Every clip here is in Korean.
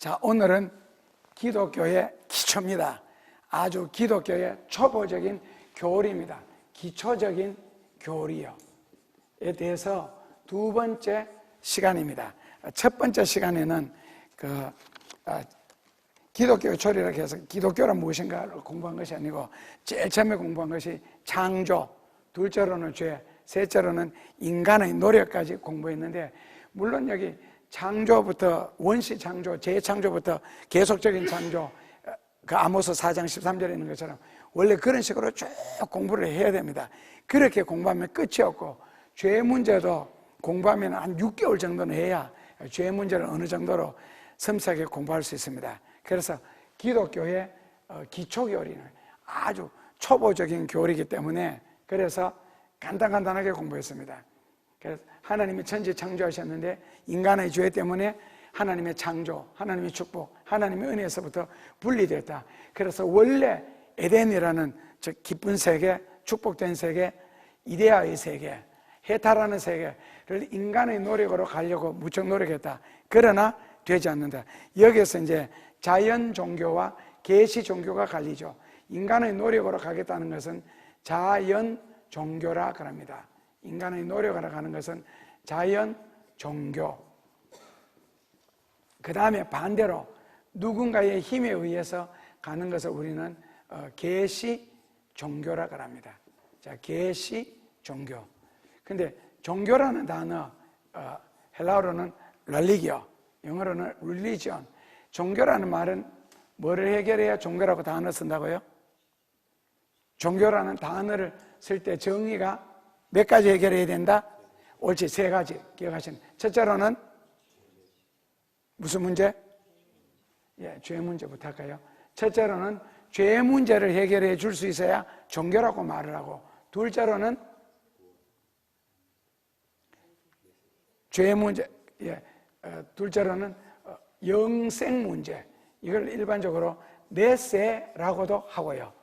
자, 오늘은 기독교의 기초입니다. 아주 기독교의 초보적인 교리입니다. 기초적인 교리에 대해서 두 번째 시간입니다. 첫 번째 시간에는 기독교 교리라고 해서 기독교란 무엇인가를 공부한 것이 아니고 제일 처음에 공부한 것이 창조, 둘째로는 죄, 셋째로는 인간의 노력까지 공부했는데, 물론 여기 창조부터 원시 창조, 재창조부터 계속적인 창조, 그 아모스 4장 13절에 있는 것처럼 원래 그런 식으로 쭉 공부를 해야 됩니다. 그렇게 공부하면 끝이 없고, 죄 문제도 공부하면 한 6개월 정도는 해야 죄 문제를 어느 정도로 섬세하게 공부할 수 있습니다. 그래서 기독교의 기초 교리는 아주 초보적인 교리이기 때문에 그래서 간단하게 공부했습니다. 그래서 하나님이 천지 창조하셨는데 인간의 죄 때문에 하나님의 창조, 하나님의 축복, 하나님의 은혜에서부터 분리됐다. 그래서 원래 에덴이라는 즉 기쁜 세계, 축복된 세계, 이데아의 세계, 해탈하는 세계를 인간의 노력으로 가려고 무척 노력했다. 그러나 되지 않는다. 여기서 이제 자연 종교와 계시 종교가 갈리죠. 인간의 노력으로 가겠다는 것은 자연 종교라 그럽니다. 인간의 노력으로 가는 것은 자연 종교. 그 다음에 반대로 누군가의 힘에 의해서 가는 것을 우리는 계시 종교라 그럽니다. 자, 계시 종교. 근데 종교라는 단어, 헬라어로는 랄리기오, 영어로는 religion. 종교라는 말은 뭐를 해결해야 종교라고 단어 쓴다고요? 종교라는 단어를 쓸 때 정의가 몇 가지 해결해야 된다? 옳지, 세 가지 기억하시는. 첫째로는 무슨 문제? 죄 문제부터 할까요? 첫째로는 죄 문제를 해결해 줄 수 있어야 종교라고 말을 하고, 둘째로는 죄 문제, 둘째로는 영생 문제. 이걸 일반적으로 내세라고도 하고요.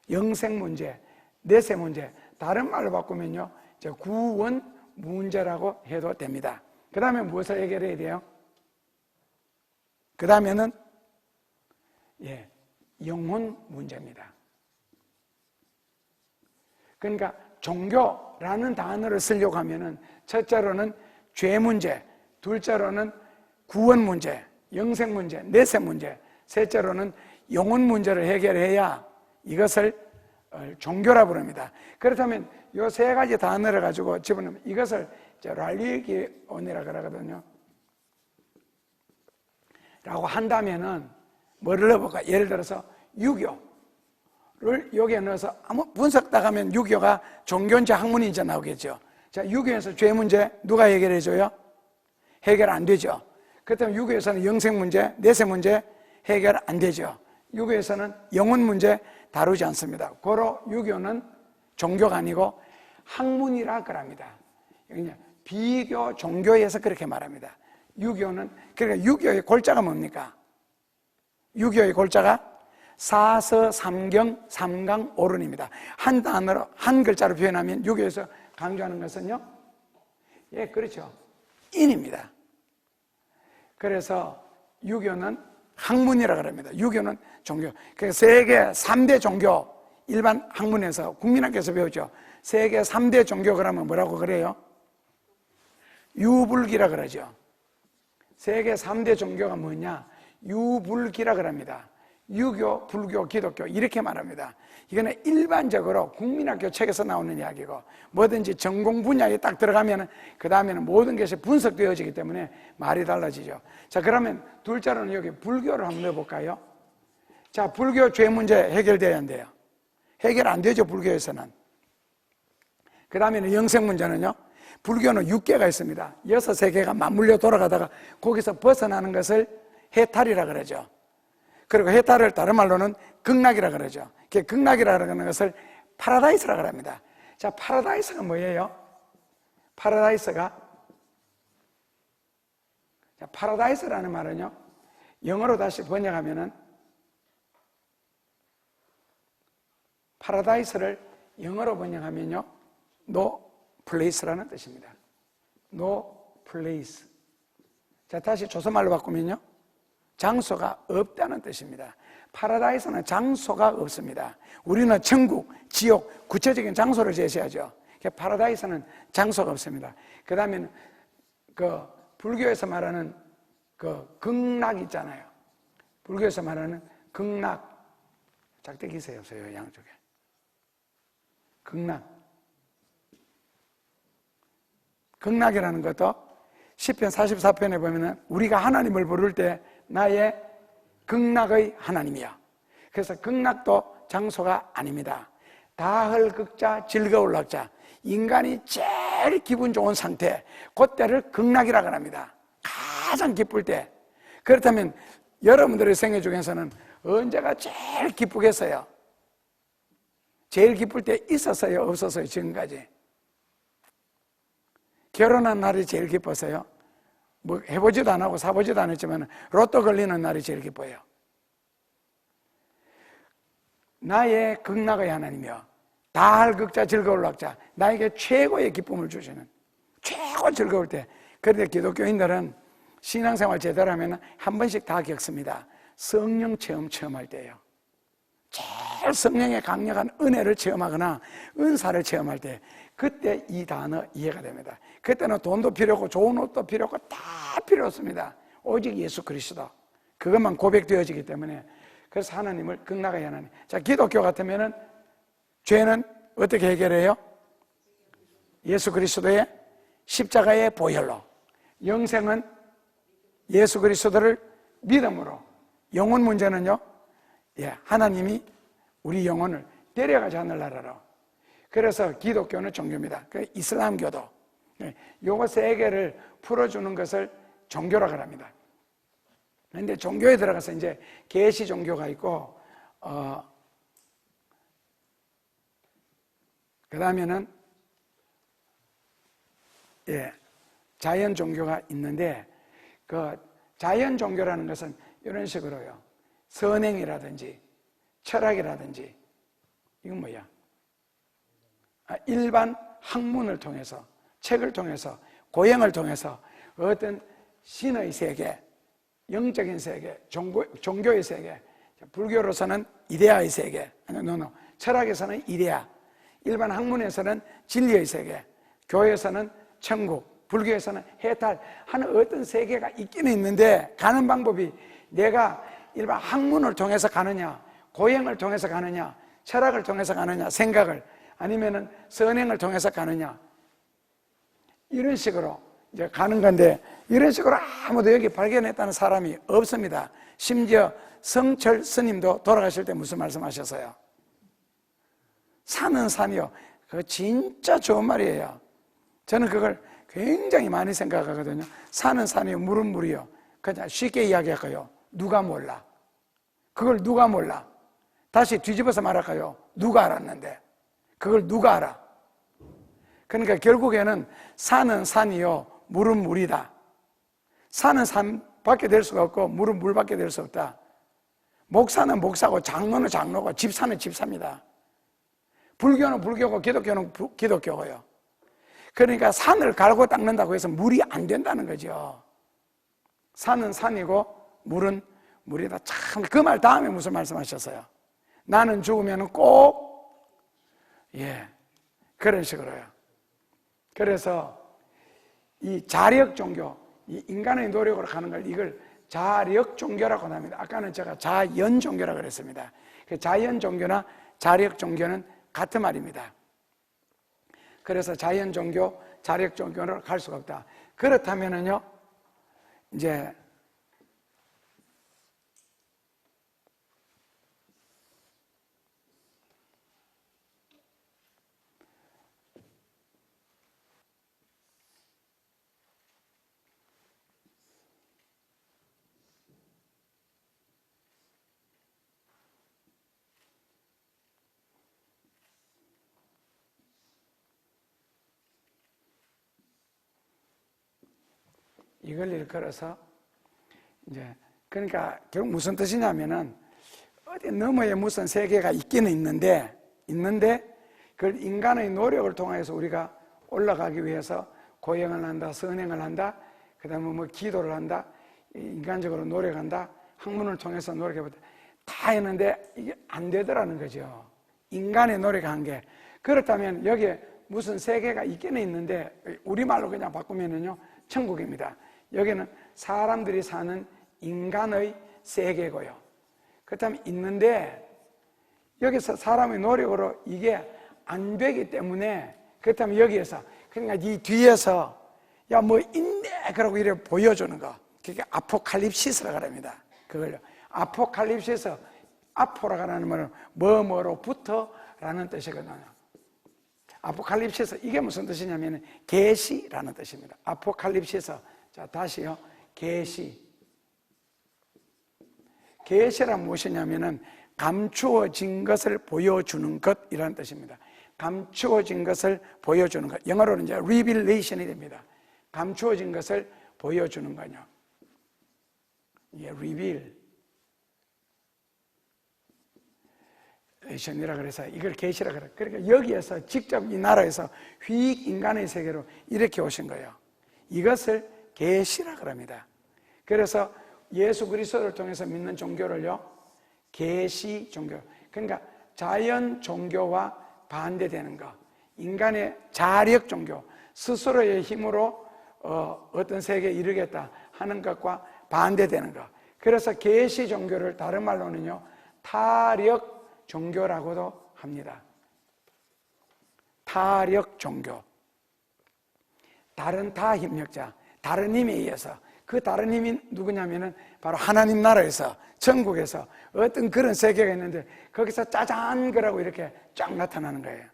영생 문제, 내세 문제. 다른 말로 바꾸면요, 구원 문제라고 해도 됩니다. 그 다음에 무엇을 해결해야 돼요? 그 다음에는 영혼 문제입니다. 그러니까 종교라는 단어를 쓰려고 하면은 첫째로는 죄 문제, 둘째로는 구원 문제, 영생 문제, 내세 문제, 셋째로는 영혼 문제를 해결해야 이것을 종교라 부릅니다. 그렇다면 이 세 가지 단어를 가지고 집어넣으면 이것을 랄리기온이라 그러거든요. 라고 한다면은 뭐를 넣어볼까? 예를 들어서 유교를 여기에 넣어서 아무 분석 딱 하면 유교가 종교인지 학문인지 나오겠죠. 자, 유교에서 죄 문제 누가 해결해줘요? 해결 안 되죠. 그렇다면 유교에서는 영생 문제, 내세 문제 해결 안 되죠. 유교에서는 영혼 문제 다루지 않습니다. 고로 유교는 종교가 아니고 학문이라 그럽니다. 비교 종교에서 그렇게 말합니다. 유교는, 그러니까 유교의 골자가 뭡니까? 유교의 골자가 사서 삼경 삼강 오론입니다. 한 단어로, 한 글자로 표현하면 유교에서 강조하는 것은요, 그렇죠, 인입니다. 그래서 유교는 학문이라 그럽니다. 유교는 종교. 그래서 세계 3대 종교, 일반 학문에서 국민학교에서 배우죠. 세계 3대 종교 그러면 뭐라고 그래요? 유불기라 그러죠. 세계 3대 종교가 뭐냐? 유불기라 그럽니다. 유교, 불교, 기독교 이렇게 말합니다. 이거는 일반적으로 국민학교 책에서 나오는 이야기고, 뭐든지 전공 분야에 딱 들어가면 그 다음에는 모든 것이 분석되어지기 때문에 말이 달라지죠. 자, 그러면 둘째로는 여기 불교를 한번 넣어볼까요? 자, 불교 죄 문제 해결돼야 한대요. 해결 안 되죠, 불교에서는. 그 다음에는 영생 문제는요, 불교는 6개가 있습니다. 6세계가 맞물려 돌아가다가 거기서 벗어나는 것을 해탈이라 그러죠. 그리고 해탈을 다른 말로는 극락이라 그러죠. 극락이라 그러는 것을 파라다이스라 그럽니다. 자, 파라다이스가 뭐예요? 파라다이스라는 말은요, 영어로 다시 번역하면은, 파라다이스를 영어로 번역하면요, no place라는 뜻입니다. no place. 자, 다시 조선말로 바꾸면요, 장소가 없다는 뜻입니다. 파라다이스는 장소가 없습니다. 우리는 천국, 지옥, 구체적인 장소를 제시하죠. 파라다이스는 장소가 없습니다. 그 다음에는 그 불교에서 말하는 그 극락 있잖아요. 불교에서 말하는 극락. 작대기세요, 없어요, 양쪽에. 극락. 극락이라는 것도 시편 44편에 보면은 우리가 하나님을 부를 때 나의 극락의 하나님이야. 그래서 극락도 장소가 아닙니다. 다할 극자, 즐거울 낙자. 인간이 제일 기분 좋은 상태, 그때를 극락이라고 합니다. 가장 기쁠 때. 그렇다면 여러분들의 생애 중에서는 언제가 제일 기쁘겠어요? 제일 기쁠 때 있었어요? 없었어요? 지금까지? 결혼한 날이 제일 기뻤어요? 뭐 해보지도 안 하고 사보지도 않았지만 로또 걸리는 날이 제일 기뻐요. 나의 극락의 하나님이여, 다할 극자 즐거울 낙자, 나에게 최고의 기쁨을 주시는, 최고 즐거울 때. 그런데 기독교인들은 신앙생활 제대로 하면 한 번씩 다 겪습니다. 성령 체험 할 때예요. 제일 성령의 강력한 은혜를 체험하거나 은사를 체험할 때, 그때 이 단어 이해가 됩니다. 그때는 돈도 필요 없고 좋은 옷도 필요 없고 다 필요 없습니다. 오직 예수 그리스도, 그것만 고백되어지기 때문에. 그래서 하나님을 극락의 하나님. 자, 기독교 같으면은 죄는 어떻게 해결해요? 예수 그리스도의 십자가의 보혈로. 영생은 예수 그리스도를 믿음으로. 영혼 문제는요, 하나님이 우리 영혼을 데려가지 하늘나라로. 그래서 기독교는 종교입니다. 그 이슬람교도 요거 세 개를 풀어주는 것을 종교라고 합니다. 그런데 종교에 들어가서 이제 계시 종교가 있고, 그 다음에는 자연 종교가 있는데, 그 자연 종교라는 것은 이런 식으로요. 선행이라든지 철학이라든지, 이건 뭐야? 일반 학문을 통해서, 책을 통해서, 고행을 통해서 어떤 신의 세계, 영적인 세계, 종교의 세계, 불교로서는 이데아의 세계, 철학에서는 이데아, 일반 학문에서는 진리의 세계, 교회에서는 천국, 불교에서는 해탈 하는 어떤 세계가 있기는 있는데, 가는 방법이 내가 일반 학문을 통해서 가느냐, 고행을 통해서 가느냐, 철학을 통해서 가느냐, 생각을, 아니면은 선행을 통해서 가느냐, 이런 식으로 이제 가는 건데, 이런 식으로 아무도 여기 발견했다는 사람이 없습니다. 심지어 성철 스님도 돌아가실 때 무슨 말씀하셨어요? 산은 산이요. 그거 진짜 좋은 말이에요. 저는 그걸 굉장히 많이 생각하거든요. 산은 산이요, 물은 물이요. 그냥 쉽게 이야기할까요? 누가 몰라? 그걸 누가 몰라? 다시 뒤집어서 말할까요? 누가 알았는데? 그걸 누가 알아? 그러니까 결국에는 산은 산이요, 물은 물이다. 산은 산밖에 될 수가 없고 물은 물밖에 될 수 없다. 목사는 목사고 장로는 장로고 집사는 집사입니다. 불교는 불교고 기독교는 기독교고요. 그러니까 산을 갈고 닦는다고 해서 물이 안 된다는 거죠. 산은 산이고 물은 물이다. 참, 그 말 다음에 무슨 말씀하셨어요? 나는 죽으면 꼭 그런 식으로요. 그래서 이 자력 종교, 이 인간의 노력으로 가는 걸, 이걸 자력 종교라고 합니다. 아까는 제가 자연 종교라고 그랬습니다. 그 자연 종교나 자력 종교는 같은 말입니다. 그래서 자연 종교, 자력 종교로 갈 수가 없다. 그렇다면은요, 이제 이걸 일컬어서 이제, 그러니까 결국 무슨 뜻이냐면은 어디 너머에 무슨 세계가 있기는 있는데 그걸 인간의 노력을 통해서 우리가 올라가기 위해서 고행을 한다, 선행을 한다, 그 다음에 뭐 기도를 한다, 인간적으로 노력한다, 학문을 통해서 노력해보다 다 했는데 이게 안 되더라는 거죠. 인간의 노력한 게. 그렇다면 여기에 무슨 세계가 있기는 있는데 우리말로 그냥 바꾸면은요 천국입니다. 여기는 사람들이 사는 인간의 세계고요. 그렇다면 있는데 여기서 사람의 노력으로 이게 안 되기 때문에, 그렇다면 여기에서 그러니까 이 뒤에서 야 뭐 있네 그러고 이래 보여주는 거, 그게 아포칼립시스라고 합니다. 그걸요. 아포칼립시스, 아포라고 하는 말은 뭐뭐로부터 라는 뜻이거든요. 아포칼립시스, 이게 무슨 뜻이냐면 계시라는 뜻입니다. 아포칼립시스. 자, 다시요. 계시. 계시란 무엇이냐면은 감추어진 것을 보여주는 것이라는 뜻입니다. 감추어진 것을 보여주는 것. 영어로는 이제 revelation이 됩니다. 감추어진 것을 보여주는 거냐. 이게 reveal. 이라 그래서 이걸 계시라 그래. 그러니까 여기에서 직접 이 나라에서 휙 인간의 세계로 이렇게 오신 거예요. 이것을 계시라 그럽니다. 그래서 예수 그리스도를 통해서 믿는 종교를요, 계시 종교. 그러니까 자연 종교와 반대되는 거. 인간의 자력 종교, 스스로의 힘으로 어떤 세계에 이르겠다 하는 것과 반대되는 거. 그래서 계시 종교를 다른 말로는요, 타력 종교라고도 합니다. 타력 종교. 다른 타 협력자, 다른 힘에 의해서, 그 다른 힘이 누구냐면은 바로 하나님 나라에서, 천국에서 어떤 그런 세계가 있는데 거기서 짜잔 그러고 이렇게 쫙 나타나는 거예요.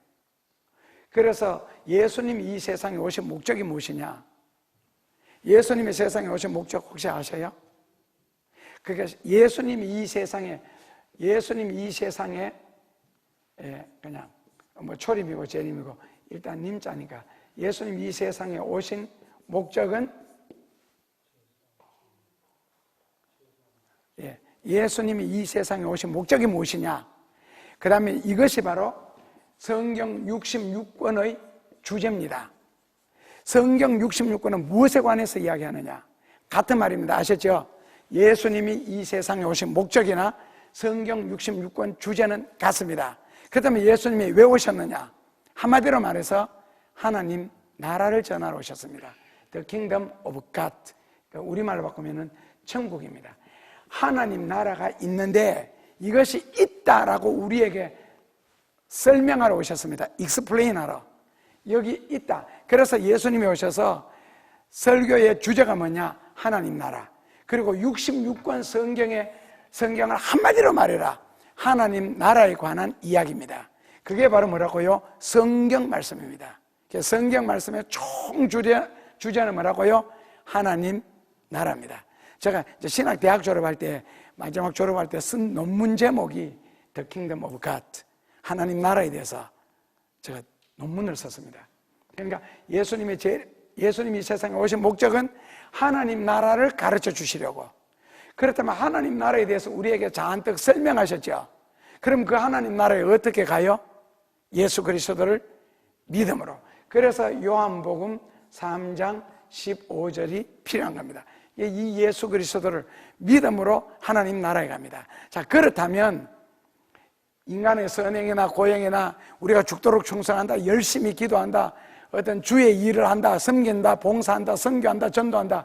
그래서 예수님이 이 세상에 오신 목적이 무엇이냐? 예수님이 세상에 오신 목적 혹시 아세요? 그러니까 예수님이 이 세상에 그냥 뭐 초림이고 재림이고 일단 님자니까, 예수님이 이 세상에 오신 목적은, 예수님이 이 세상에 오신 목적이 무엇이냐? 그 다음에 이것이 바로 성경 66권의 주제입니다. 성경 66권은 무엇에 관해서 이야기하느냐? 같은 말입니다. 아셨죠? 예수님이 이 세상에 오신 목적이나 성경 66권 주제는 같습니다. 그렇다면 예수님이 왜 오셨느냐? 한마디로 말해서 하나님 나라를 전하러 오셨습니다. The Kingdom of God. 우리말로 바꾸면 천국입니다. 하나님 나라가 있는데 이것이 있다라고 우리에게 설명하러 오셨습니다. explain 하러. 여기 있다. 그래서 예수님이 오셔서 설교의 주제가 뭐냐? 하나님 나라. 그리고 66권 성경을 한마디로 말해라. 하나님 나라에 관한 이야기입니다. 그게 바로 뭐라고요? 성경 말씀입니다. 성경 말씀의 총 주제는 뭐라고요? 하나님 나라입니다. 제가 이제 신학 대학 졸업할 때, 마지막 졸업할 때 쓴 논문 제목이 The Kingdom of God, 하나님 나라에 대해서 제가 논문을 썼습니다. 그러니까 예수님이 이 세상에 오신 목적은 하나님 나라를 가르쳐 주시려고. 그렇다면 하나님 나라에 대해서 우리에게 잔뜩 설명하셨죠. 그럼 그 하나님 나라에 어떻게 가요? 예수 그리스도를 믿음으로. 그래서 요한복음 3장 15절이 필요한 겁니다. 이 예수 그리스도를 믿음으로 하나님 나라에 갑니다. 자, 그렇다면 인간의 선행이나 고행이나 우리가 죽도록 충성한다, 열심히 기도한다, 어떤 주의 일을 한다, 섬긴다, 봉사한다, 선교한다, 전도한다,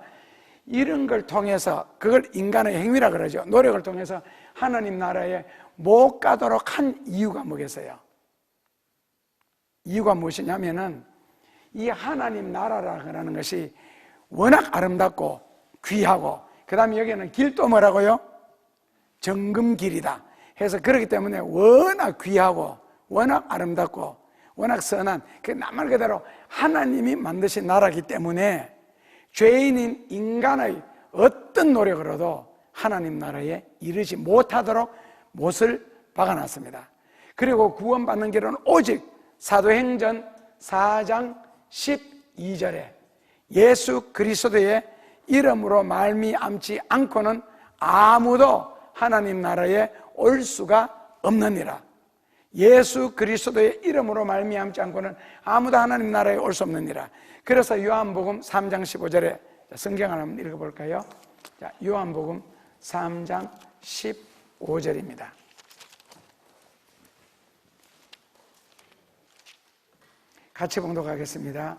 이런 걸 통해서, 그걸 인간의 행위라 그러죠. 노력을 통해서 하나님 나라에 못 가도록 한 이유가 뭐겠어요? 이유가 무엇이냐면은 이 하나님 나라라는 것이 워낙 아름답고 귀하고, 그 다음에 여기는 길도 뭐라고요? 정금길이다 해서, 그렇기 때문에 워낙 귀하고 워낙 아름답고 워낙 선한, 그 말 그대로 하나님이 만드신 나라이기 때문에 죄인인 인간의 어떤 노력으로도 하나님 나라에 이르지 못하도록 못을 박아놨습니다. 그리고 구원받는 길은 오직 사도행전 4장 12절에 예수 그리스도의 이름으로 말미암지 않고는 아무도 하나님 나라에 올 수가 없느니라. 예수 그리스도의 이름으로 말미암지 않고는 아무도 하나님 나라에 올 수 없느니라. 그래서 요한복음 3장 15절에 성경을 한번 읽어볼까요? 자, 요한복음 3장 15절입니다. 같이 봉독하겠습니다.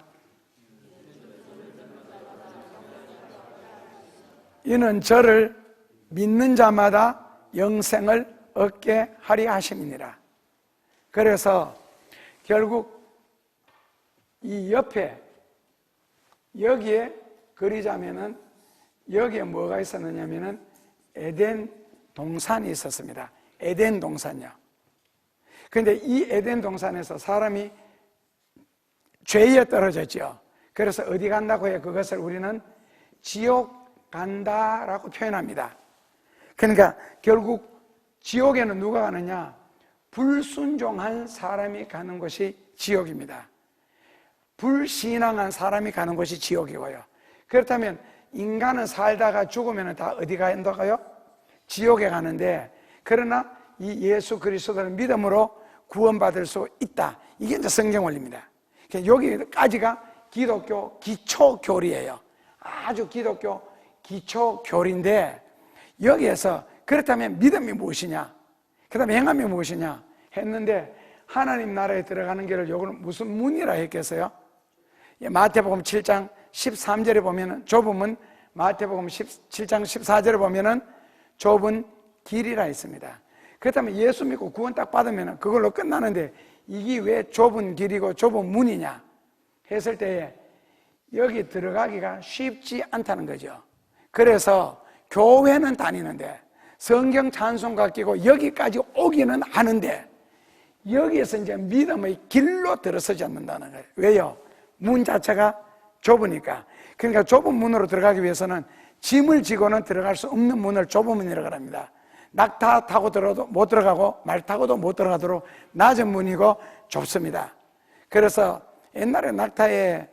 이는 저를 믿는 자마다 영생을 얻게 하리 하심이니라. 그래서 결국 이 옆에 여기에 그리자면은 여기에 뭐가 있었느냐면은 에덴 동산이 있었습니다. 에덴 동산요. 그런데 이 에덴 동산에서 사람이 죄에 떨어졌죠. 그래서 어디 간다고 해요? 그것을 우리는 지옥 간다라고 표현합니다. 그러니까 결국 지옥에는 누가 가느냐? 불순종한 사람이 가는 곳이 지옥입니다. 불신앙한 사람이 가는 곳이 지옥이고요. 그렇다면 인간은 살다가 죽으면 다 어디 간다고요? 지옥에 가는데, 그러나 이 예수 그리스도를 믿음으로 구원받을 수 있다. 이게 이제 성경 원리입니다. 여기까지가 기독교 기초교리예요. 아주 기독교 기초교리인데, 여기에서 그렇다면 믿음이 무엇이냐, 그 다음에 행함이 무엇이냐 했는데, 하나님 나라에 들어가는 길을 요거는 무슨 문이라 했겠어요? 마태복음 7장 13절에 보면은 좁은 문, 마태복음 7장 14절에 보면은 좁은 길이라 있습니다. 그렇다면 예수 믿고 구원 딱 받으면 그걸로 끝나는데, 이게 왜 좁은 길이고 좁은 문이냐 했을 때에 여기 들어가기가 쉽지 않다는 거죠. 그래서 교회는 다니는데 성경 찬송가 끼고 여기까지 오기는 하는데, 여기에서 이제 믿음의 길로 들어서지 않는다는 거예요. 왜요? 문 자체가 좁으니까. 그러니까 좁은 문으로 들어가기 위해서는 짐을 지고는 들어갈 수 없는 문을 좁은 문이라고 합니다. 낙타 타고 들어도 못 들어가고 말 타고도 못 들어가도록 낮은 문이고 좁습니다. 그래서 옛날에 낙타에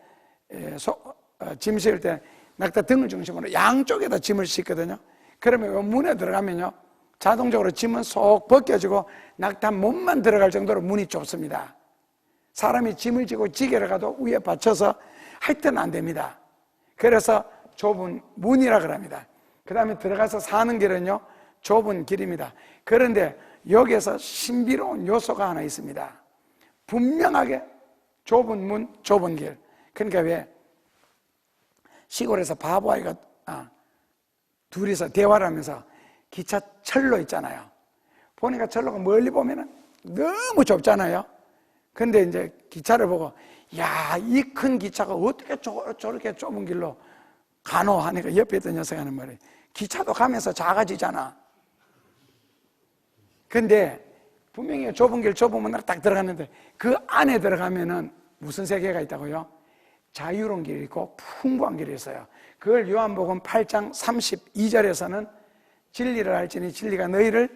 짐 싣을 때 낙타 등을 중심으로 양쪽에다 짐을 싣거든요. 그러면 문에 들어가면요, 자동적으로 짐은 쏙 벗겨지고 낙타 몸만 들어갈 정도로 문이 좁습니다. 사람이 짐을 지고 지게를 가도 위에 받쳐서 하여튼 안 됩니다. 그래서 좁은 문이라고 합니다. 그 다음에 들어가서 사는 길은요, 좁은 길입니다. 그런데 여기에서 신비로운 요소가 하나 있습니다. 분명하게 좁은 문, 좁은 길. 그러니까 왜 시골에서 바보아이가 둘이서 대화를 하면서 기차 철로 있잖아요. 보니까 철로가 멀리 보면은 너무 좁잖아요. 근데 이제 기차를 보고, 야, 이 큰 기차가 어떻게 저렇게 좁은 길로 가노 하니까 옆에 있던 녀석이 하는 말이, 기차도 가면서 작아지잖아. 근데 분명히 좁은 길, 좁은 문으로 딱 들어갔는데 그 안에 들어가면은 무슨 세계가 있다고요? 자유로운 길이 있고 풍부한 길이 있어요. 그걸 요한복음 8장 32절에서는 진리를 알지니 진리가 너희를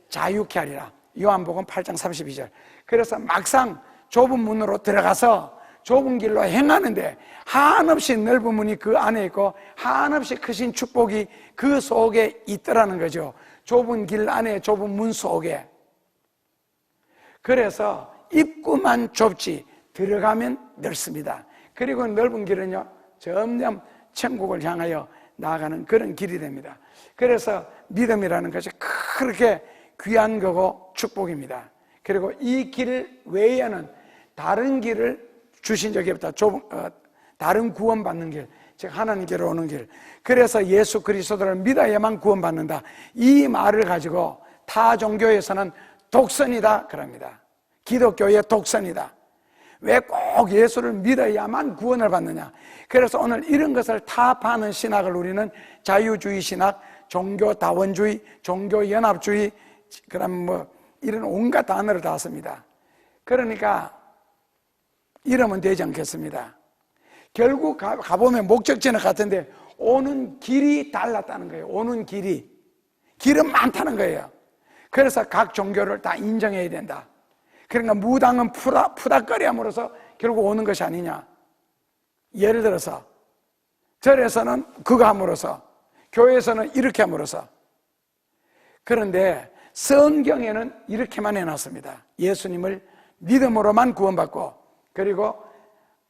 자유케 하리라. 요한복음 8장 32절. 그래서 막상 좁은 문으로 들어가서 좁은 길로 행하는데 한없이 넓은 문이 그 안에 있고 한없이 크신 축복이 그 속에 있더라는 거죠. 좁은 길 안에 좁은 문 속에. 그래서 입구만 좁지 들어가면 넓습니다. 그리고 넓은 길은요, 점점 천국을 향하여 나아가는 그런 길이 됩니다. 그래서 믿음이라는 것이 그렇게 귀한 거고 축복입니다. 그리고 이 길 외에는 다른 길을 주신 적이 없다. 다른 구원받는 길, 즉 하나님께로 오는 길. 그래서 예수 그리스도를 믿어야만 구원받는다. 이 말을 가지고 타 종교에서는 독선이다 그럽니다. 기독교의 독선이다. 왜 꼭 예수를 믿어야만 구원을 받느냐. 그래서 오늘 이런 것을 타파하는 신학을 우리는 자유주의 신학, 종교다원주의, 종교연합주의, 그다음 이런 온갖 단어를 다 씁니다. 그러니까 이러면 되지 않겠습니다. 결국 가보면 목적지는 같은데 오는 길이 달랐다는 거예요. 오는 길은 많다는 거예요. 그래서 각 종교를 다 인정해야 된다. 그러니까 무당은 푸닥거리 함으로써 결국 오는 것이 아니냐. 예를 들어서 절에서는 그거 함으로써, 교회에서는 이렇게 함으로써. 그런데 성경에는 이렇게만 해놨습니다. 예수님을 믿음으로만 구원받고, 그리고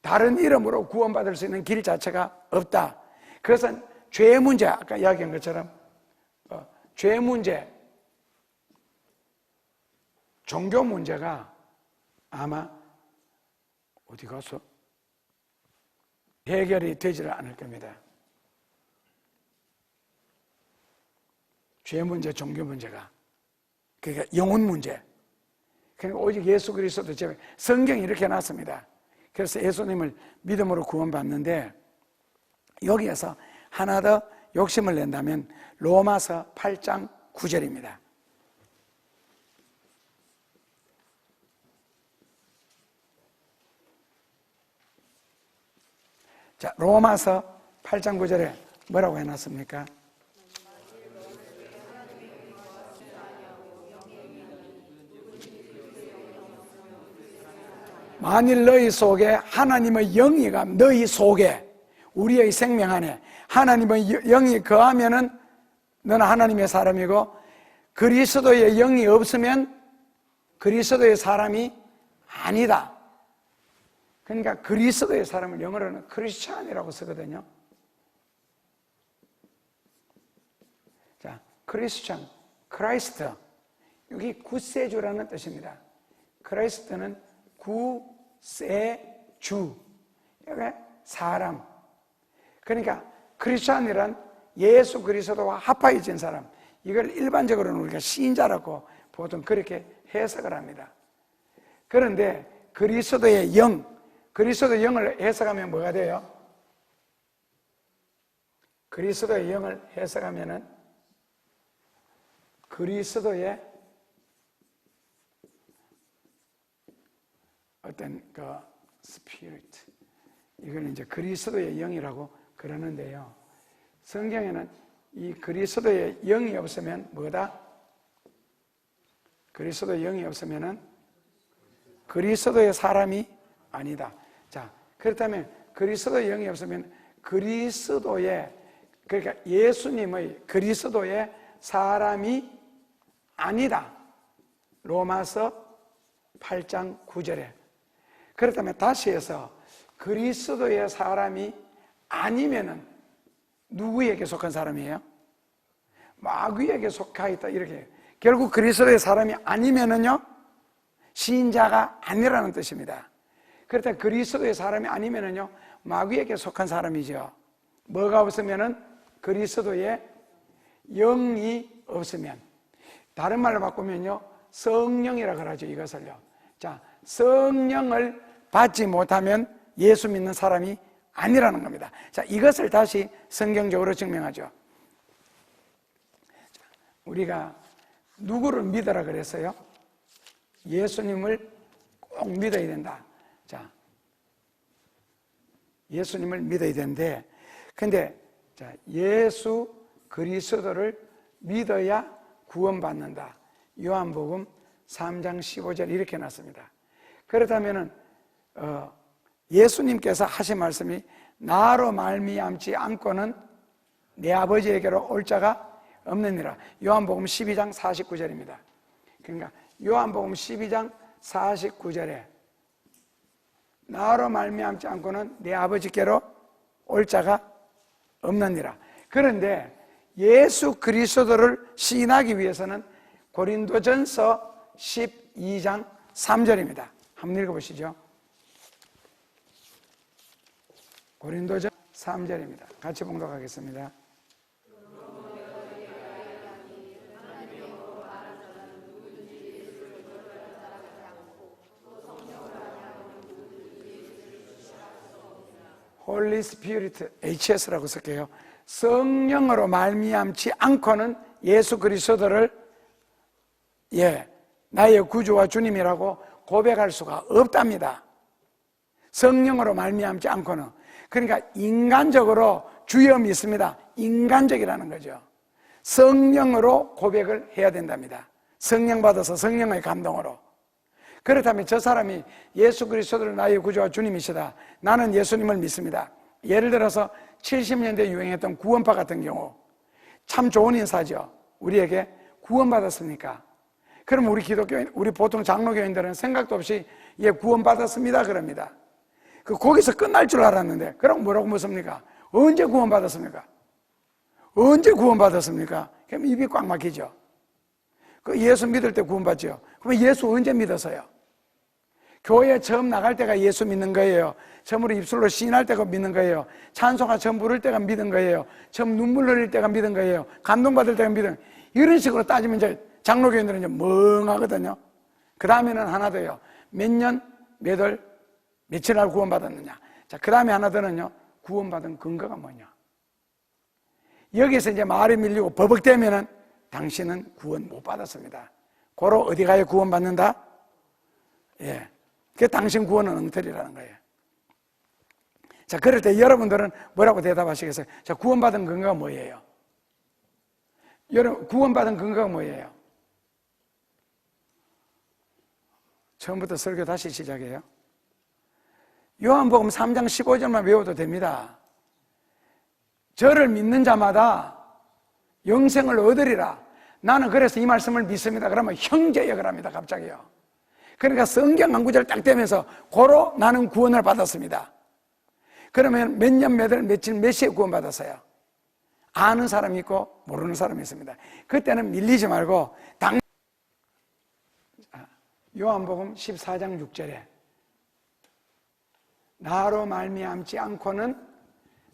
다른 이름으로 구원받을 수 있는 길 자체가 없다. 그것은 죄 문제, 아까 이야기한 것처럼 죄 문제, 종교 문제가 아마 어디 가서 해결이 되지를 않을 겁니다. 죄 문제, 종교 문제가. 그러니까 영혼 문제. 그러니까 오직 예수 그리스도 제발, 성경이 이렇게 해놨습니다. 그래서 예수님을 믿음으로 구원받는데 여기에서 하나 더 욕심을 낸다면 로마서 8장 9절입니다. 자, 로마서 8장 9절에 뭐라고 해놨습니까? 만일 너희 속에 하나님의 영이가 너희 속에 우리의 생명 안에 하나님의 영이 거하면은 너는 하나님의 사람이고 그리스도의 영이 없으면 그리스도의 사람이 아니다. 그러니까 그리스도의 사람을 영어로는 크리스찬이라고 쓰거든요. 자, 크리스찬, 크라이스트. 여기 구세주라는 뜻입니다. 크라이스트는 구세주. 여기 사람. 그러니까 크리스찬이란 예수 그리스도와 합하여진 사람. 이걸 일반적으로는 우리가 신자라고 보통 그렇게 해석을 합니다. 그런데 그리스도의 영, 그리스도의 영을 해석하면 뭐가 돼요? 그리스도의 영을 해석하면은 그리스도의 어떤 그 스피리트, 이걸 이제 그리스도의 영이라고 그러는데요. 성경에는 이 그리스도의 영이 없으면 뭐다? 그리스도의 영이 없으면은 그리스도의 사람이 아니다. 자, 그렇다면 그리스도의 영이 없으면 그리스도의, 그러니까 예수님의 그리스도의 사람이 아니다. 로마서 8장 9절에. 그렇다면 다시 해서 그리스도의 사람이 아니면은 누구에게 속한 사람이에요? 마귀에게 속하 있다. 이렇게. 결국 그리스도의 사람이 아니면은요, 신자가 아니라는 뜻입니다. 그렇다 그리스도의 사람이 아니면은요, 마귀에게 속한 사람이죠. 뭐가 없으면은 그리스도의 영이 없으면. 다른 말로 바꾸면요, 성령이라 그러죠, 이것을요. 자, 성령을 받지 못하면 예수 믿는 사람이 아니라는 겁니다. 자, 이것을 다시 성경적으로 증명하죠. 자, 우리가 누구를 믿어라 그랬어요? 예수님을 꼭 믿어야 된다. 자, 예수님을 믿어야 되는데, 근데 자, 예수 그리스도를 믿어야 구원받는다. 요한복음 3장 15절 이렇게 놨습니다. 그렇다면은 예수님께서 하신 말씀이 나로 말미암지 않고는 내 아버지에게로 올 자가 없느니라. 요한복음 12장 49절입니다. 그러니까 요한복음 12장 49절에 나로 말미암지 않고는 내 아버지께로 올 자가 없느니라. 그런데 예수 그리스도를 시인하기 위해서는 고린도전서 12장 3절입니다. 한번 읽어보시죠. 고린도전 3절입니다. 같이 봉독하겠습니다. 홀리 스피리트, HS라고 쓸게요. 성령으로 말미암지 않고는 예수 그리스도를 나의 구주와 주님이라고 고백할 수가 없답니다. 성령으로 말미암지 않고는. 그러니까 인간적으로 주여 믿습니다. 인간적이라는 거죠. 성령으로 고백을 해야 된답니다. 성령 받아서 성령의 감동으로. 그렇다면 저 사람이 예수 그리스도를 나의 구주와 주님이시다. 나는 예수님을 믿습니다. 예를 들어서 70년대 유행했던 구원파 같은 경우 참 좋은 인사죠. 우리에게 구원받았습니까? 그럼 우리 기독교인, 우리 보통 장로교인들은 생각도 없이 구원받았습니다 그럽니다. 거기서 끝날 줄 알았는데 그럼 뭐라고 묻습니까? 언제 구원받았습니까? 언제 구원받았습니까? 그럼 입이 꽉 막히죠. 그 예수 믿을 때 구원받죠. 그럼 예수 언제 믿었어요? 교회 처음 나갈 때가 예수 믿는 거예요. 처음으로 입술로 시인할 때가 믿는 거예요. 찬송가 처음 부를 때가 믿은 거예요. 처음 눈물 흘릴 때가 믿은 거예요. 감동받을 때가 믿은 거예요. 이런 식으로 따지면 이제 장로교인들은 이제 멍하거든요. 그 다음에는 하나 더요. 몇 년, 몇 월, 며칠 날 구원받았느냐. 자, 그 다음에 하나 더는요. 구원받은 근거가 뭐냐. 여기서 이제 말이 밀리고 버벅대면은 당신은 구원 못 받았습니다. 고로 어디 가야 구원받는다? 예. 그 당신 구원은 엉터리라는 거예요. 자, 그럴 때 여러분들은 뭐라고 대답하시겠어요? 자, 구원받은 근거가 뭐예요? 여러분, 구원받은 근거가 뭐예요? 처음부터 설교 다시 시작해요. 요한복음 3장 15절만 외워도 됩니다. 저를 믿는 자마다 영생을 얻으리라. 나는 그래서 이 말씀을 믿습니다. 그러면 형제역을 합니다. 갑자기요. 그러니까 성경 한 구절 딱 떼면서 고로 나는 구원을 받았습니다. 그러면 몇 년, 몇 월, 며칠, 몇 시에 구원받았어요? 아는 사람이 있고 모르는 사람이 있습니다. 그때는 밀리지 말고 요한복음 14장 6절에 나로 말미암지 않고는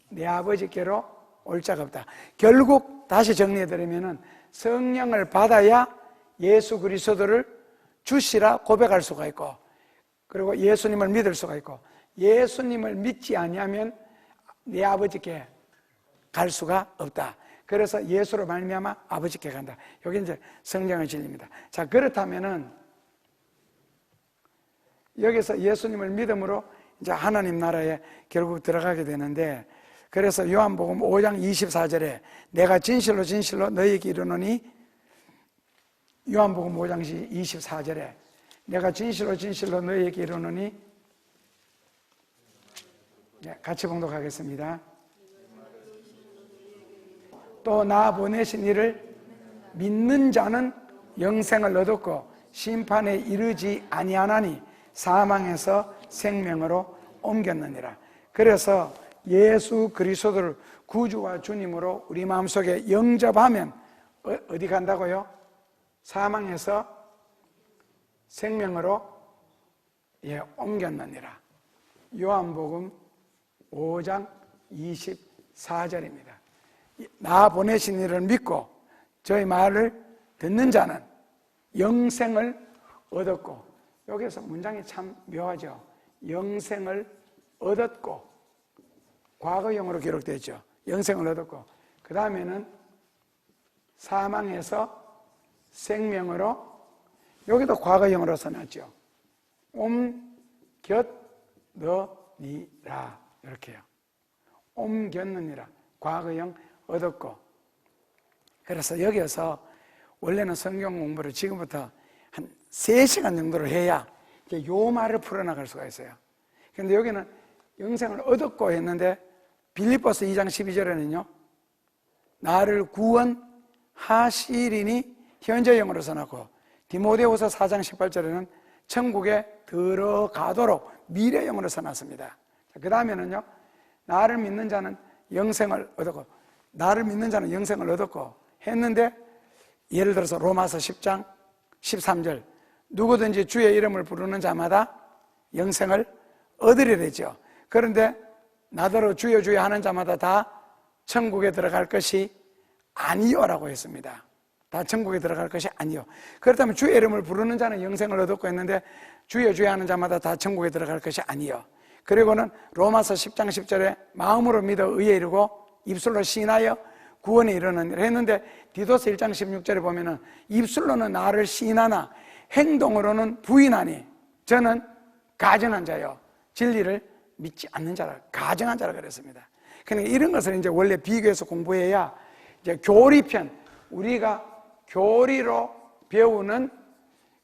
내 아버지께로 올 자가 없다. 결국 다시 정리해드리면은 성령을 받아야 예수 그리스도를 주시라 고백할 수가 있고, 그리고 예수님을 믿을 수가 있고, 예수님을 믿지 아니하면 내 아버지께 갈 수가 없다. 그래서 예수로 말미암아 아버지께 간다. 여기 이제 성령의 진리입니다. 자, 그렇다면은 여기서 예수님을 믿음으로 이제 하나님 나라에 결국 들어가게 되는데, 그래서 요한복음 5장 24절에 내가 진실로 진실로 너희에게 이르노니, 요한복음 5장 24절에 내가 진실로 진실로 너희에게 이르노니, 같이 봉독하겠습니다. 또 나 보내신 이를 믿는 자는 영생을 얻었고 심판에 이르지 아니하나니 사망에서 생명으로 옮겼느니라. 그래서 예수 그리스도를 구주와 주님으로 우리 마음속에 영접하면 어디 간다고요? 사망에서 생명으로 옮겼느니라. 요한복음 5장 24절입니다. 나 보내신 이를 믿고 저희 말을 듣는 자는 영생을 얻었고, 여기서 문장이 참 묘하죠. 영생을 얻었고, 과거형으로 기록되어 있죠. 영생을 얻었고, 그 다음에는 사망에서 생명으로, 여기도 과거형으로 써놨죠. 옮겼느니라, 이렇게요. 옮겼느니라, 과거형 얻었고. 그래서 여기에서 원래는 성경 공부를 지금부터 한 3시간 정도를 해야 이제 요 말을 풀어나갈 수가 있어요. 그런데 여기는 영생을 얻었고 했는데, 빌립보서 2장 12절에는요 나를 구원하시리니 현재형으로 써놨고, 디모데후서 4장 18절에는 천국에 들어가도록 미래형으로 써놨습니다. 그 다음에는요 나를 믿는 자는 영생을 얻었고, 나를 믿는 자는 영생을 얻었고 했는데, 예를 들어서 로마서 10장 13절 누구든지 주의 이름을 부르는 자마다 영생을 얻으리라 했죠. 그런데 나더러 주여 주여 하는 자마다 다 천국에 들어갈 것이 아니요라고 했습니다. 다 천국에 들어갈 것이 아니요. 그렇다면 주의 이름을 부르는 자는 영생을 얻었고 했는데, 주여 주여 하는 자마다 다 천국에 들어갈 것이 아니요. 그리고는 로마서 10장 10절에 마음으로 믿어 의에 이르고 입술로 시인하여 구원에 이르느니라 했는데, 디도서 1장 16절에 보면은 입술로는 나를 시인하나 행동으로는 부인하니 저는 가증한 자요 진리를 믿지 않는 자라, 가증한 자라 그랬습니다. 그러니까 이런 것을 이제 원래 비교해서 공부해야 이제 교리편, 우리가 교리로 배우는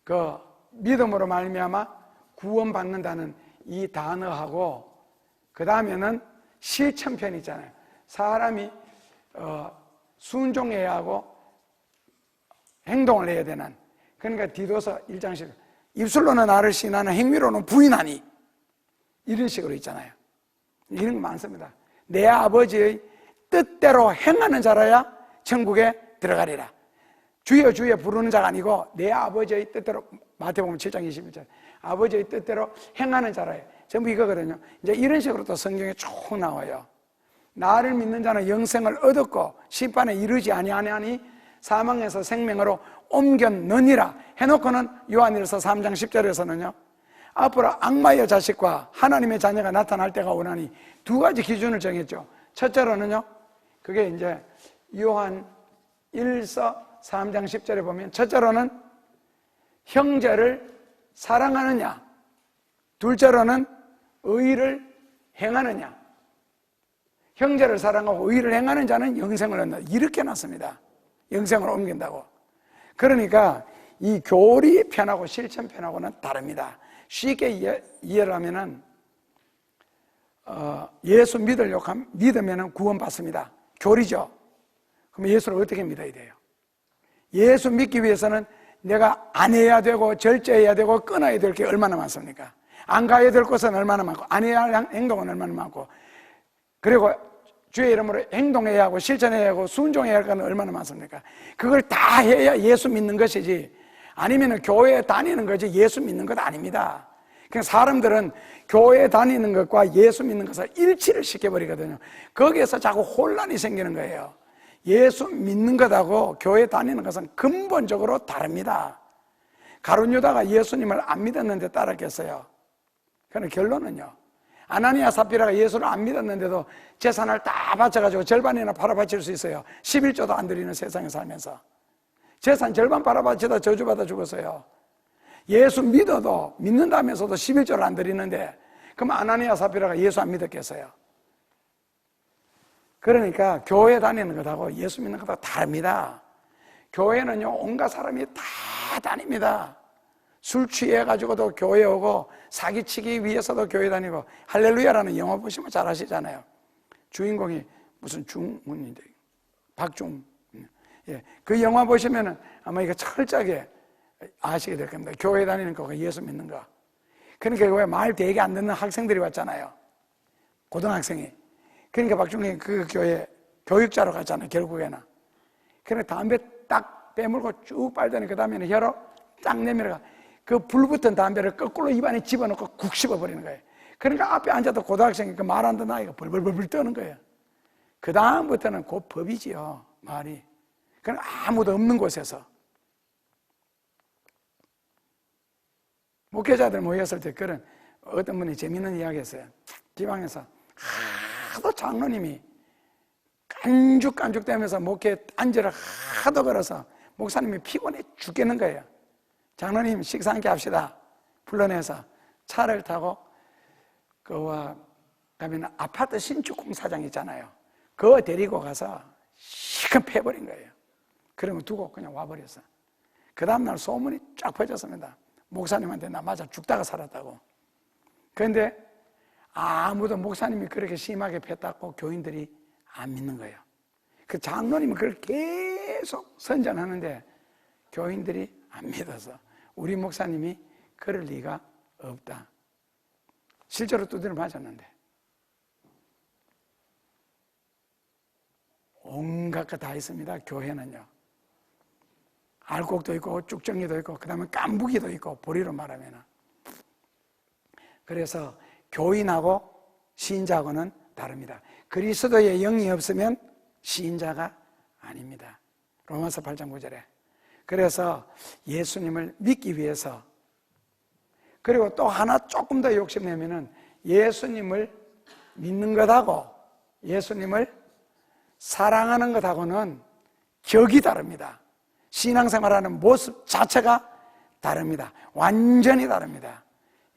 그 믿음으로 말미암아 구원받는다는 이 단어하고, 그 다음에는 실천편 있잖아요. 사람이 순종해야 하고 행동을 해야 되는, 그러니까 디도서 1장 10 입술로는 나를 시인하나 행위로는 부인하니, 이런 식으로 있잖아요. 이런 거 많습니다. 내 아버지의 뜻대로 행하는 자라야 천국에 들어가리라. 주여 주여 부르는 자가 아니고 내 아버지의 뜻대로, 마태복음 7장 21절, 아버지의 뜻대로 행하는 자라요. 전부 이거거든요. 이제 이런 식으로 또 성경에 쭉 나와요. 나를 믿는 자는 영생을 얻었고 심판에 이르지 아니하니 사망에서 생명으로 옮겼느니라 해놓고는 요한일서 3장 10절에서는요, 앞으로 악마의 자식과 하나님의 자녀가 나타날 때가 오나니 두 가지 기준을 정했죠. 첫째로는요, 그게 이제 요한 1서 3장 10절에 보면, 첫째로는 형제를 사랑하느냐, 둘째로는 의를 행하느냐. 형제를 사랑하고 의를 행하는 자는 영생을 얻는다, 이렇게 놨습니다. 영생을 옮긴다고. 그러니까 이 교리 편하고 실천 편하고는 다릅니다. 쉽게 이해를 하면은 예수 믿으면 구원받습니다. 교리죠. 그럼 예수를 어떻게 믿어야 돼요? 예수 믿기 위해서는 내가 안 해야 되고 절제해야 되고 끊어야 될 게 얼마나 많습니까? 안 가야 될 곳은 얼마나 많고 안 해야 할 행동은 얼마나 많고, 그리고 주의 이름으로 행동해야 하고 실천해야 하고 순종해야 할 건 얼마나 많습니까? 그걸 다 해야 예수 믿는 것이지, 아니면 교회에 다니는 거지 예수 믿는 것 아닙니다. 그냥 사람들은 교회에 다니는 것과 예수 믿는 것을 일치를 시켜버리거든요. 거기에서 자꾸 혼란이 생기는 거예요. 예수 믿는 것하고 교회 다니는 것은 근본적으로 다릅니다. 가룟 유다가 예수님을 안 믿었는데 따랐겠어요? 그런 결론은요, 아나니아 삽비라가 예수를 안 믿었는데도 재산을 다 바쳐가지고 절반이나 팔아바칠 수 있어요. 11조도 안 드리는 세상에 살면서 재산 절반 팔아바치다 저주받아 죽었어요. 예수 믿는다면서도 11조를 안 드리는데, 그럼 아나니아 삽비라가 예수 안 믿었겠어요? 그러니까 교회 다니는 것하고 예수 믿는 것하고 다릅니다. 교회는요, 온갖 사람이 다 다닙니다. 술 취해가지고도 교회 오고, 사기치기 위해서도 교회 다니고. 할렐루야라는 영화 보시면 잘 아시잖아요. 주인공이 무슨 중문인데, 박중. 예, 그 영화 보시면은 아마 이거 철저하게 아시게 될 겁니다. 교회 다니는 거가 예수 믿는 거. 그러니까 왜 말 되게 안 듣는 학생들이 왔잖아요. 고등학생이. 그러니까 박중이 그 교회 교육자로 갔잖아요, 결국에는. 그러니까 담배 딱 빼물고 쭉 빨더니 그 다음에는 혀로 딱 내밀어가 그 불붙은 담배를 거꾸로 입안에 집어넣고 국 씹어버리는 거예요. 그러니까 앞에 앉아도 고등학생이 그 말 안 듣는 아이가 벌벌벌 떠는 거예요. 그 다음부터는 곧 법이지요, 말이. 그럼 아무도 없는 곳에서. 목회자들 모였을 때 그런 어떤 분이 재밌는 이야기 했어요. 지방에서 하도 장로님이 깐죽깐죽대면서 목회 안지를 하도 걸어서 목사님이 피곤해 죽겠는 거예요. 장로님 식사 함께 합시다 불러내서 차를 타고 그와 가면 아파트 신축 공사장 있잖아요. 그거 데리고 가서 시큰 패버린 거예요. 그러면 두고 그냥 와버렸어. 그 다음날 소문이 쫙 퍼졌습니다. 목사님한테 나 맞아 죽다가 살았다고. 그런데 아무도 목사님이 그렇게 심하게 폈다고 교인들이 안 믿는 거예요. 그 장로님은 그걸 계속 선전하는데 교인들이 안 믿어서 우리 목사님이 그럴 리가 없다. 실제로 두드려 맞았는데 온갖 거 다 있습니다. 교회는요. 알곡도 있고 쭉정이도 있고 그 다음에 깐부기도 있고 보리로 말하면. 그래서 교인하고 신자하고는 다릅니다. 그리스도의 영이 없으면 신자가 아닙니다. 로마서 8장 9절에. 그래서 예수님을 믿기 위해서, 그리고 또 하나 조금 더 욕심내면은 예수님을 믿는 것하고 예수님을 사랑하는 것하고는 격이 다릅니다. 신앙생활하는 모습 자체가 다릅니다. 완전히 다릅니다.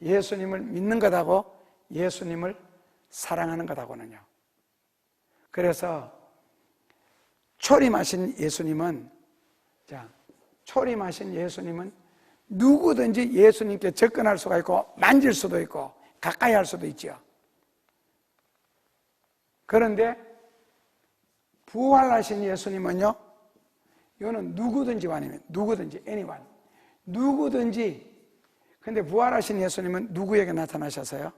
예수님을 믿는 것하고 예수님을 사랑하는 것하고는요. 그래서 초림하신 예수님은, 초림하신 예수님은 누구든지 예수님께 접근할 수가 있고 만질 수도 있고 가까이 할 수도 있죠. 그런데 부활하신 예수님은요, 이거는 누구든지 아니면 누구든지, anyone, 누구든지. 근데 부활하신 예수님은 누구에게 나타나셨어요?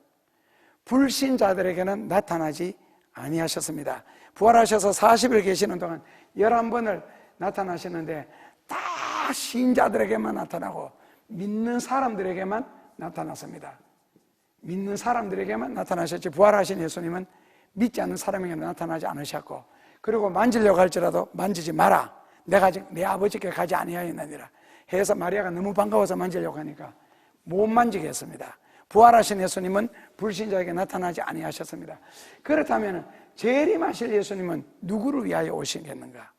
불신자들에게는 나타나지 아니하셨습니다. 부활하셔서 40일 계시는 동안 11번을 나타나시는데 다 신자들에게만 나타나고 믿는 사람들에게만 나타났습니다. 믿는 사람들에게만 나타나셨지 부활하신 예수님은 믿지 않는 사람에게 나타나지 않으셨고, 그리고 만지려고 할지라도 만지지 마라, 내가 아직 내 아버지께 가지 아니하였느니라 해서 마리아가 너무 반가워서 만지려고 하니까 못 만지게 했습니다. 부활하신 예수님은 불신자에게 나타나지 아니하셨습니다. 그렇다면 재림하실 예수님은 누구를 위하여 오시겠는가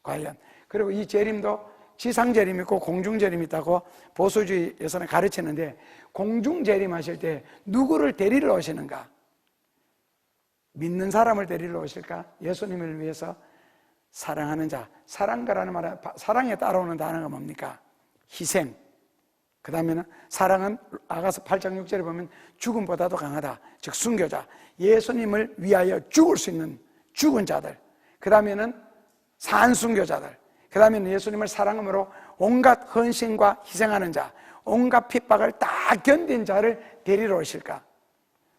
과연? 그리고 이 재림도 지상재림이 있고 공중재림이 있다고 보수주의에서는 가르치는데, 공중재림하실 때 누구를 데리러 오시는가? 믿는 사람을 데리러 오실까? 예수님을 위해서 사랑하는 자, 사랑가라는 말은 사랑에 따라오는 단어가 뭡니까? 희생. 그 다음에는 사랑은 아가서 8장 6절에 보면 죽음보다도 강하다, 즉 순교자, 예수님을 위하여 죽을 수 있는 죽은 자들. 그 다음에는 산순교자들. 그 다음에는 예수님을 사랑함으로 온갖 헌신과 희생하는 자, 온갖 핍박을 다 견딘 자를 데리러 오실까?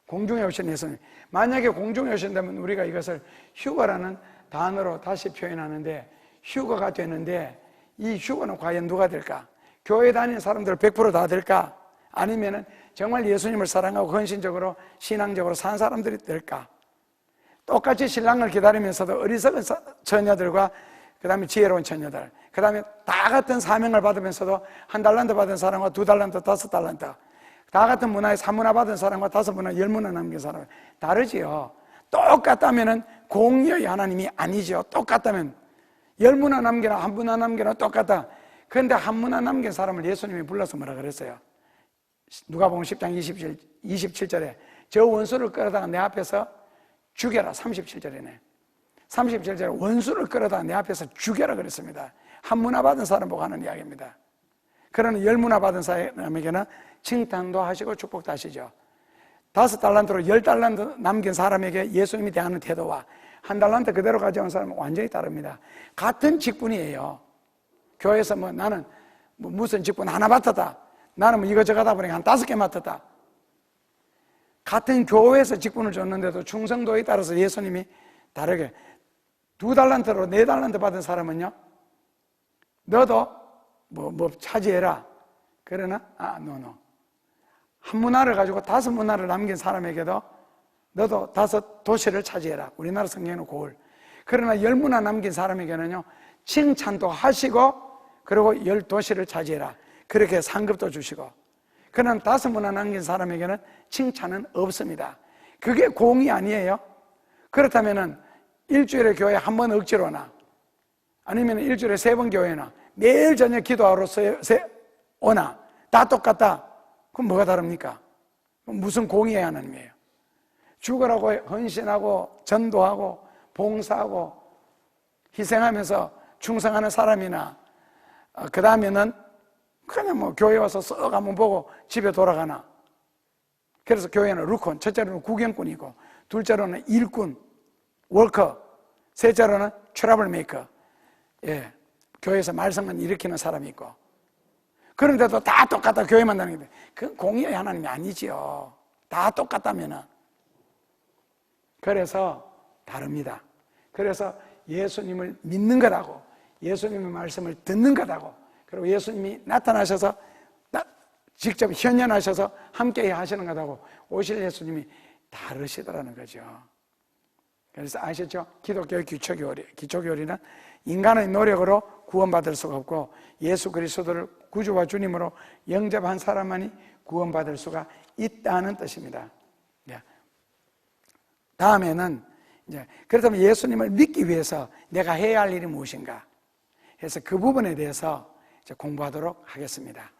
공중에 오신 예수님. 만약에 공중에 오신다면 우리가 이것을 휴거라는 단어로 다시 표현하는데, 휴거가 되는데 이 휴거는 과연 누가 될까? 교회 다니는 사람들 100% 다 될까? 아니면은 정말 예수님을 사랑하고 헌신적으로 신앙적으로 산 사람들이 될까? 똑같이 신랑을 기다리면서도 어리석은 처녀들과 그 다음에 지혜로운 처녀들, 그 다음에 다 같은 사명을 받으면서도 1달란트 받은 사람과 2달란트, 5달란트, 다 같은 문화에 3문화 받은 사람과 5문화, 10문화 남긴 사람 다르지요. 똑같다면은 공의의 하나님이 아니죠. 똑같다면 10문화 남기나 1문화 남기나 똑같다. 그런데 1문화 남긴 사람을 예수님이 불러서 뭐라 그랬어요? 누가복음 10장 27절에 저 원수를 끌어다가 내 앞에서 죽여라. 37절이네. 37절에 원수를 끌어다가 내 앞에서 죽여라 그랬습니다. 1문화 받은 사람 보고 하는 이야기입니다. 그러나 10문화 받은 사람에게는 칭찬도 하시고 축복도 하시죠. 5달란트로 10달란트 남긴 사람에게 예수님이 대하는 태도와 1달란트 그대로 가져온 사람은 완전히 다릅니다. 같은 직분이에요. 교회에서 나는 무슨 직분 하나 맡았다, 나는 이거저거 하다 보니까 한 5개 맡았다. 같은 교회에서 직분을 줬는데도 충성도에 따라서 예수님이 다르게 2달란트로 4달란트 받은 사람은요, 너도 뭐 차지해라. 그러나 노. 1문화를 가지고 5문화를 남긴 사람에게도 너도 5도시를 차지해라. 우리나라 성경에는 고을. 그러나 10문화 남긴 사람에게는요, 칭찬도 하시고 그리고 10도시를 차지해라. 그렇게 상급도 주시고. 그러나 5문화 남긴 사람에게는 칭찬은 없습니다. 그게 공의 아니에요? 그렇다면은 일주일에 교회 한 번 억지로 오나, 아니면 일주일에 3번 교회나, 매일 저녁 기도하러 오나, 다 똑같다. 그럼 뭐가 다릅니까? 무슨 공의의 하나님이에요? 죽으라고 헌신하고 전도하고 봉사하고 희생하면서 충성하는 사람이나, 그 다음에는 그냥 교회 와서 썩 한번 보고 집에 돌아가나. 그래서 교회는 루콘, 첫째로는 구경꾼이고, 둘째로는 일꾼, 워커, 셋째로는 트러블 메이커. 예, 교회에서 말썽만 일으키는 사람이 있고. 그런데도 다 똑같다, 교회만 다니는데. 그건 공의의 하나님이 아니지요. 다 똑같다면은. 그래서 다릅니다. 그래서 예수님을 믿는 것하고 예수님의 말씀을 듣는 것하고, 그리고 예수님이 나타나셔서 직접 현현하셔서 함께 하시는 것하고 오실 예수님이 다르시더라는 거죠. 그래서 아시죠? 기독교의 기초교리는 인간의 노력으로 구원받을 수가 없고 예수 그리스도를 구주와 주님으로 영접한 사람만이 구원받을 수가 있다는 뜻입니다. 다음에는 그렇다면 예수님을 믿기 위해서 내가 해야 할 일이 무엇인가 해서 그 부분에 대해서 공부하도록 하겠습니다.